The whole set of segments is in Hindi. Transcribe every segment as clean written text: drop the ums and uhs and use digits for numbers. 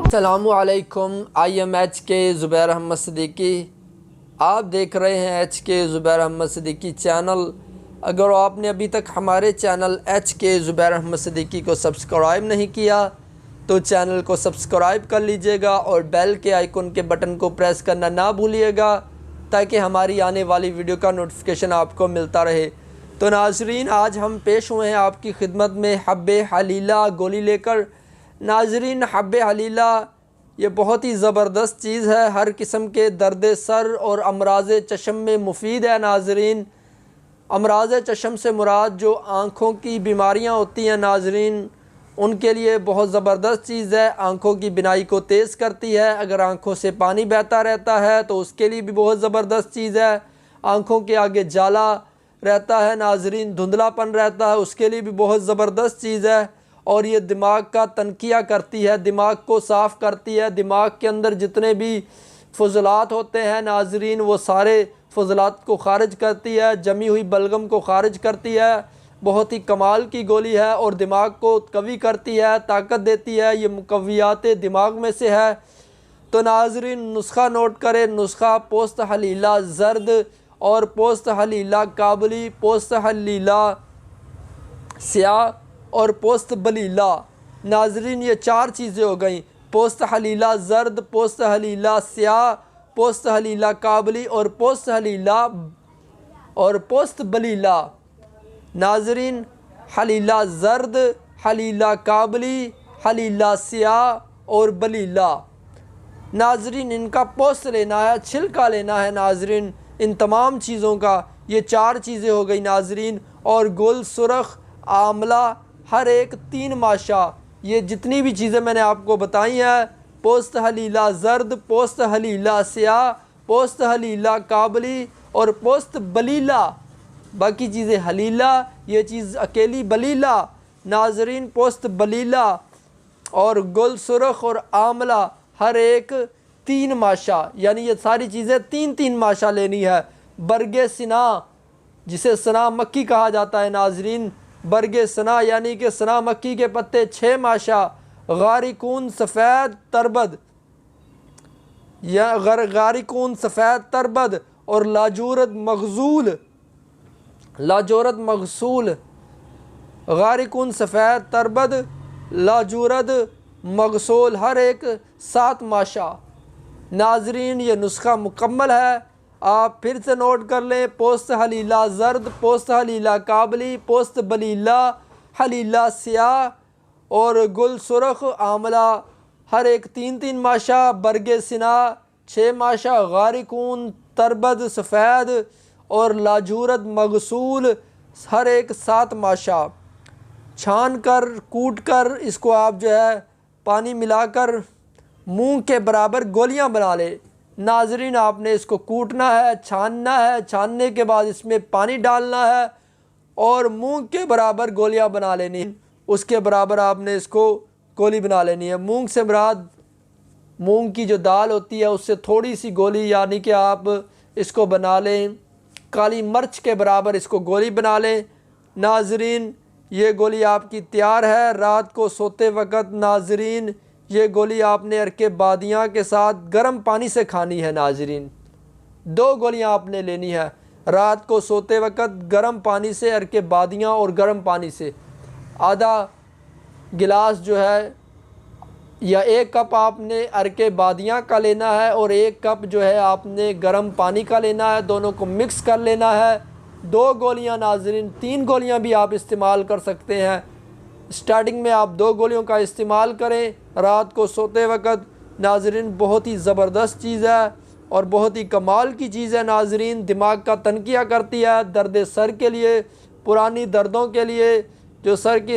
अस्सलामुअलैकुम। आई एम एच के ज़ुबैर अहमद सिद्दीकी। आप देख रहे हैं एच के ज़ुबैर अहमद सिद्दीकी चैनल। अगर आपने अभी तक हमारे चैनल एच के ज़ुबैर अहमद सिद्दीकी को सब्सक्राइब नहीं किया तो चैनल को सब्सक्राइब कर लीजिएगा और बेल के आइकन के बटन को प्रेस करना ना भूलिएगा ताकि हमारी आने वाली वीडियो का नोटिफिकेशन आपको मिलता रहे। तो नाजरीन, आज हम पेश हुए हैं आपकी खिदमत में हब्बे हलीला गोली लेकर। नाजरीन, हब्बे हलीला ये बहुत ही ज़बरदस्त चीज़ है, हर किस्म के दर्द सर और अमराज चशम में मुफीद है। नाजरीन, अमराज चशम से मुराद जो आँखों की बीमारियाँ होती हैं नाजरीन, उनके लिए बहुत ज़बरदस्त चीज़ है। आँखों की बिनाई को तेज़ करती है। अगर आँखों से पानी बहता रहता है तो उसके लिए भी बहुत ज़बरदस्त चीज़ है। आँखों के आगे जाला रहता है नाजरीन, धुंधलापन रहता है, उसके लिए भी बहुत ज़बरदस्त चीज़ है। और ये दिमाग का तनकिया करती है, दिमाग को साफ़ करती है। दिमाग के अंदर जितने भी फजलात होते हैं नाजरीन, वो सारे फजलात को ख़ारिज करती है, जमी हुई बलगम को ख़ारिज करती है। बहुत ही कमाल की गोली है और दिमाग को कवी करती है, ताकत देती है। ये मुकव्वियात दिमाग में से है। तो नाजरीन, नुस्खा नोट करें। नुस्खा पोस्त हलीला ज़र्द और पोस्त हलीला काबली, पोस्त हलीला स्याह और पोस्त बलीला। नाजरीन, ये चार चीज़ें हो गई। पोस्त हलीला ज़र्द, पोस्त हलीला स्याह, पोस्त हलीला काबली और पोस्त हलीला और पोस्त बलीला। नाजरीन, हलीला ज़र्द, हलीला काबली, हलीला स्याह और बलीला। नाजरीन, इनका पोस्त लेना है, छिलका लेना है नाजरीन, इन तमाम चीज़ों का। ये चार चीज़ें हो गई नाजरीन। और गुल, सुरख, आमला, हर एक 3 माशा, ये जितनी भी चीज़ें मैंने आपको बताई हैं, पोस्त हलीला ज़र्द, पोस्त हलीला स्याह, पोस्त हलीला काबली और पोस्त बलीला। बाकी चीज़ें हलीला, ये चीज़ अकेली बलीला। नाजरीन, पोस्त बलीला और गुल, सुरख और आमला, हर एक 3 माशा, यानी ये सारी चीज़ें 3-3 माशा लेनी है। बरगे सना, जिसे सना मक्की कहा जाता है नाजरीन, बरगे सना यानी कि सना मक्की के पत्ते 6 माशा। गारिकून सफ़ेद तरबद या गारिकून सफ़ेद तरबद और लाजूरत मगजूल, लाजूरत मगसूल। गारिकून सफ़ेद तरबद, लाजूरत मगसूल, हर एक 7 माशा। नाजरीन, ये नुस्खा मुकम्मल है। आप फिर से नोट कर लें। पोस्त हलीला ज़र्द, पोस्त हलीला काबली, पोस्त बलीला, हलीला स्याह और गुल, सुरख, आमला, हर एक 3-3 माशा। बरगे सना 6 माशा। गारिकून तरबद सफ़ेद और लाजूरत मगसूल, हर एक 7 माशा। छान कर, कूट कर इसको आप जो है पानी मिलाकर मूंग के बराबर गोलियां बना ले। नाजरीन, आपने इसको कूटना है, छानना है, छानने के बाद इसमें पानी डालना है और मूंग के बराबर गोलियां बना लेनी। उसके बराबर आपने इसको गोली बना लेनी है। मूंग से मुराद मूंग की जो दाल होती है उससे थोड़ी सी गोली, यानी कि आप इसको बना लें काली मिर्च के बराबर इसको गोली बना लें। नाजरीन, ये गोली आपकी तैयार है। रात को सोते वक़्त नाजरीन, ये गोली आपने अरके बादियाँ के साथ गर्म पानी से खानी है। नाजरीन, 2 गोलियाँ आपने लेनी है रात को सोते वक़्त गर्म पानी से, अरके बादियाँ और गर्म पानी से। आधा गिलास जो है या 1 कप आपने अरके बादियाँ का लेना है और 1 कप जो है आपने गर्म पानी का लेना है। दोनों को मिक्स कर लेना है। 2 गोलियाँ नाजरीन, 3 गोलियाँ भी आप इस्तेमाल कर सकते हैं। स्टार्टिंग में आप 2 गोलियों का इस्तेमाल करें रात को सोते वक़्त। नाजरीन, बहुत ही ज़बरदस्त चीज़ है और बहुत ही कमाल की चीज़ है। नाजरीन, दिमाग का तनकिया करती है, दर्द सर के लिए, पुरानी दर्दों के लिए, जो सर की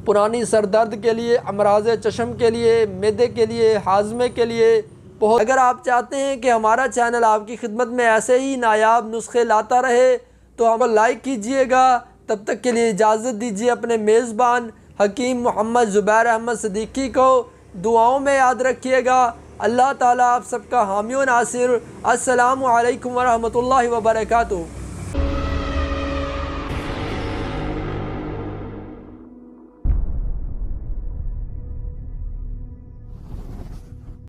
पुरानी सर दर्द के लिए, अमराज चशम के लिए, मैदे के लिए, हाजमे के लिए बहुत। अगर आप चाहते हैं कि हमारा चैनल आपकी खिदमत में ऐसे ही नायाब नुस्खे लाता रहे तो हमको लाइक कीजिएगा। तब तक के लिए इजाज़त दीजिए अपने मेज़बान हकीम मोहम्मद ज़ुबैर अहमद सिद्दीकी को दुआओं में याद रखिएगा। अल्लाह ताला आप सबका हामी व नासिर। अस्सलामु अलैकुम व रहमतुल्लाहि व बरकातुहू।